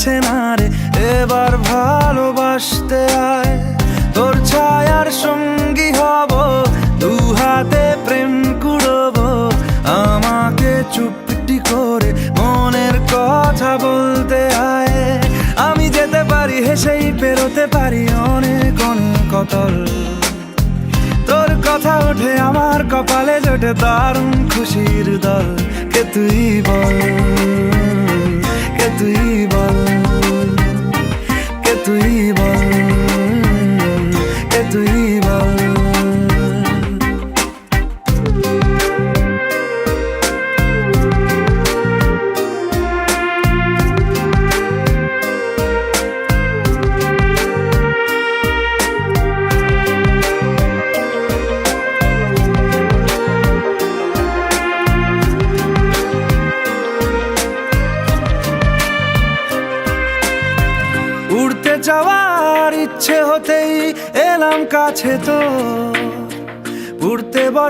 কাছে না রে, এবার ভালোবাসতে আয়। তোর ছায়ার সঙ্গী হব, দু হাতে প্রেম কুড়বো, আমাকে চুপটি করে মনের কথা বলতে আয়। আমি যেতে পারি হেসেই পেরোতে পারি অনেক অনেক অতল, তোর কথা ওঠে আমার কপালে জোটে দারুণ খুশির দল। কে তুই বল, কে তুই বল, কে তুই বল, কে তুই বল। উড়তে যাওয়ার ইচ্ছে হতেই এলাম কাছে, তো উড়তে বস